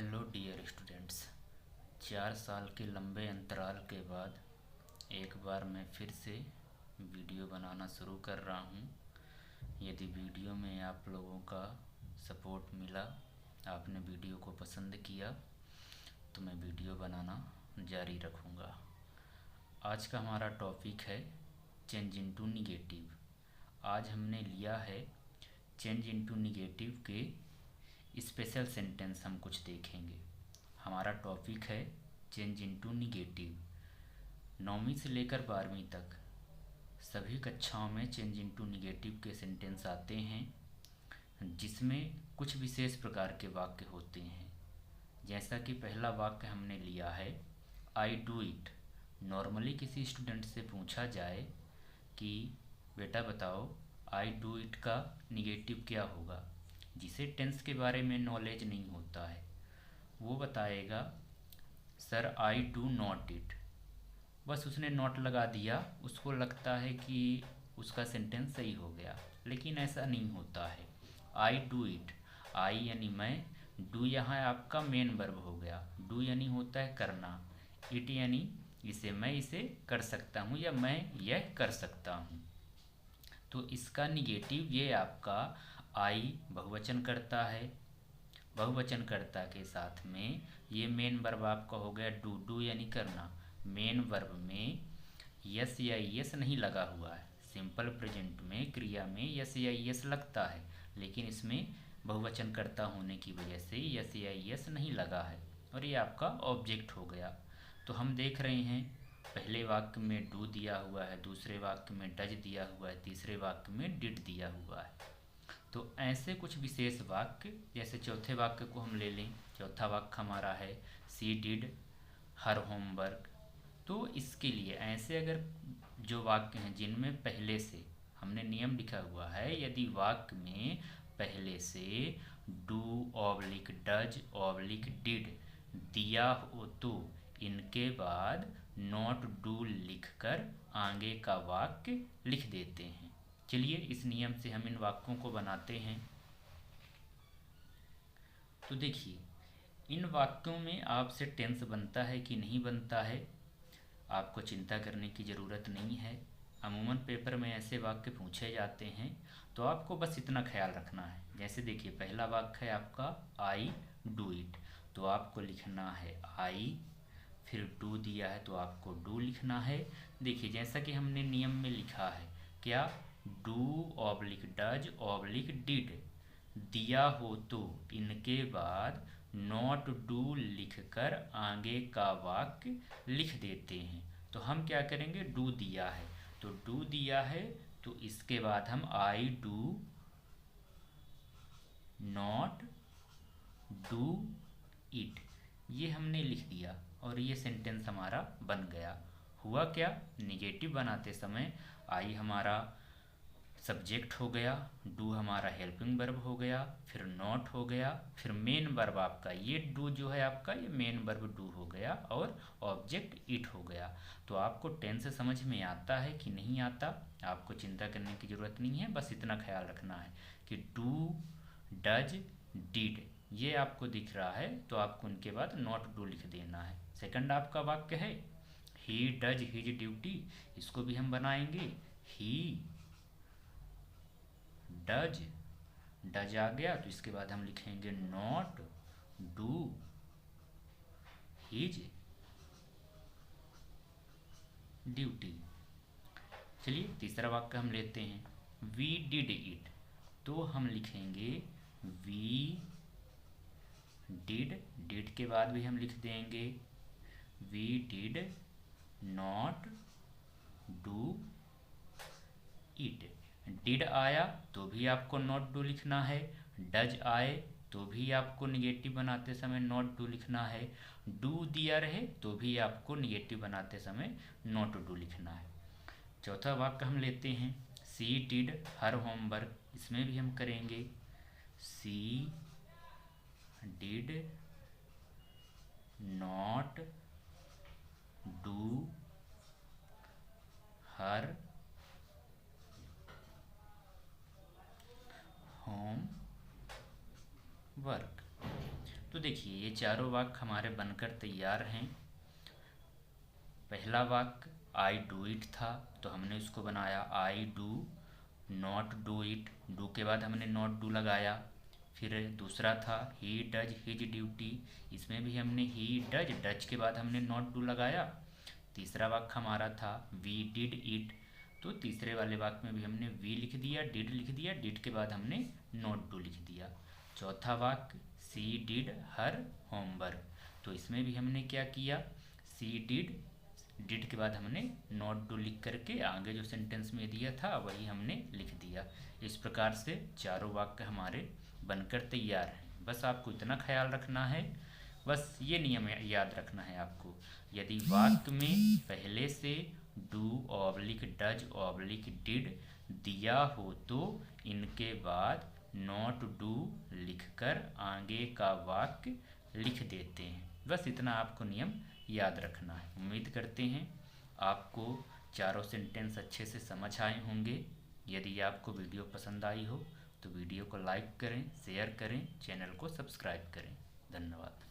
Hello dear students. 4 साल के लंबे अंतराल के बाद एक बार मैं फिर से वीडियो बनाना शुरू कर रहा हूँ। यदि वीडियो में आप लोगों का सपोर्ट मिला, आपने वीडियो को पसंद किया, तो मैं वीडियो बनाना जारी रखूँगा। आज का हमारा टॉपिक है चेंज इनटू निगेटिव। आज हमने लिया है चेंज इनटू निगेटिव के स्पेशल सेंटेंस हम कुछ देखेंगे। हमारा टॉपिक है चेंज इनटू निगेटिव। 9वीं से लेकर 12वीं तक सभी कक्षाओं में चेंज इनटू निगेटिव के सेंटेंस आते हैं, जिसमें कुछ विशेष प्रकार के वाक्य होते हैं। जैसा कि पहला वाक्य हमने लिया है आई डू इट। नॉर्मली किसी स्टूडेंट से पूछा जाए कि बेटा बताओ आई डू इट का निगेटिव क्या होगा, जिसे टेंस के बारे में नॉलेज नहीं होता है, वो बताएगा sir I do not it. बस उसने नॉट लगा दिया, उसको लगता है कि उसका सेंटेंस सही हो गया, लेकिन ऐसा नहीं होता है। आई डू इट, आई यानी मैं, डू यहाँ आपका मेन वर्ब हो गया। डू यानी होता है करना, इट यानी इसे मैं इसे कर सकता हूँ या मैं यह कर सकता हूँ। तो इसका निगेटिव ये आपका आई बहुवचन करता है। बहुवचन कर्ता के साथ में ये मेन वर्ब आपका हो गया डू। डू यानी करना, मेन वर्ब में यस या यस नहीं लगा हुआ है। सिंपल प्रेजेंट में क्रिया में यस या यस लगता है, लेकिन इसमें बहुवचन कर्ता होने की वजह से यस या यस नहीं लगा है, और ये आपका ऑब्जेक्ट हो गया। तो हम देख रहे हैं पहले वाक्य में डू दिया हुआ है, दूसरे वाक्य में डज दिया हुआ है, तीसरे वाक्य में डिड दिया हुआ है। तो ऐसे कुछ विशेष वाक्य, जैसे चौथे वाक्य को हम ले लें। चौथा वाक्य हमारा है सी डिड हर होमवर्क। तो इसके लिए ऐसे अगर जो वाक्य हैं जिनमें पहले से हमने नियम लिखा हुआ है, यदि वाक्य में पहले से do oblique does oblique did दिया हो तो इनके बाद नॉट डू लिखकर आगे का वाक्य लिख देते हैं। चलिए इस नियम से हम इन वाक्यों को बनाते हैं। तो देखिए, इन वाक्यों में आपसे टेंस बनता है कि नहीं बनता है, आपको चिंता करने की ज़रूरत नहीं है। अमूमन पेपर में ऐसे वाक्य पूछे जाते हैं, तो आपको बस इतना ख्याल रखना है। जैसे देखिए पहला वाक्य है आपका आई डू इट, तो आपको लिखना है आई, फिर डू दिया है तो आपको डू लिखना है। देखिए जैसा कि हमने नियम में लिखा है, क्या, do oblique does oblique did दिया हो तो इनके बाद नॉट डू लिखकर आगे का वाक्य लिख देते हैं। तो हम क्या करेंगे, डू दिया है तो डू दिया है, तो इसके बाद हम I do not do it ये हमने लिख दिया, और ये सेंटेंस हमारा बन गया। हुआ क्या, निगेटिव बनाते समय आई हमारा सब्जेक्ट हो गया, डू हमारा हेल्पिंग वर्ब हो गया, फिर नॉट हो गया, फिर मेन वर्ब आपका ये डू जो है आपका ये मेन वर्ब डू हो गया, और ऑब्जेक्ट इट हो गया। तो आपको टेंस समझ में आता है कि नहीं आता, आपको चिंता करने की ज़रूरत नहीं है। बस इतना ख्याल रखना है कि डू डज डिड ये आपको दिख रहा है, तो आपको उनके बाद नॉट डू लिख देना है। सेकंड आपका वाक्य है ही डज हिज ड्यूटी, इसको भी हम बनाएंगे ही डज, डज आ गया तो इसके बाद हम लिखेंगे नॉट डू हिज ड्यूटी। चलिए तीसरा वाक्य हम लेते हैं वी डिड इट, तो हम लिखेंगे वी डिड, डिड के बाद भी हम लिख देंगे we did not do it. Did आया तो भी आपको नॉट डू लिखना है, डज आए तो भी आपको निगेटिव बनाते समय नॉट डू लिखना है, डू दिया रहे तो भी आपको निगेटिव बनाते समय नॉट डू लिखना है। चौथा वाक्य हम लेते हैं सी डिड हर होमवर्क, इसमें भी हम करेंगे see did not do her homework. तो देखिए ये चारों वाक्य हमारे बनकर तैयार हैं। पहला वाक्य आई डू इट था, तो हमने उसको बनाया I do not do it, do के बाद हमने नॉट डू लगाया। फिर दूसरा था ही डज हिज ड्यूटी, इसमें भी हमने ही डज, डज के बाद हमने नॉट डू लगाया। तीसरा वाक्य हमारा था वी डिड इट, तो तीसरे वाले वाक्य में भी हमने वी लिख दिया, डिड लिख दिया, डिड के बाद हमने नॉट डू लिख दिया। चौथा वाक्य सी डिड हर होमवर्क, तो इसमें भी हमने क्या किया, सी डिड, डिड के बाद हमने नॉट डू लिख करके आगे जो सेंटेंस में दिया था वही हमने लिख दिया। इस प्रकार से चारों वाक्य हमारे बनकर तैयार हैं। बस आपको इतना ख्याल रखना है, बस ये नियम याद रखना है आपको, यदि वाक्य में पहले से do oblique does oblique did दिया हो तो इनके बाद नॉट डू लिखकर आगे का वाक्य लिख देते हैं। बस इतना आपको नियम याद रखना है। उम्मीद करते हैं आपको चारों सेंटेंस अच्छे से समझ आए होंगे। यदि आपको वीडियो पसंद आई हो तो वीडियो को लाइक करें, शेयर करें, चैनल को सब्सक्राइब करें। धन्यवाद।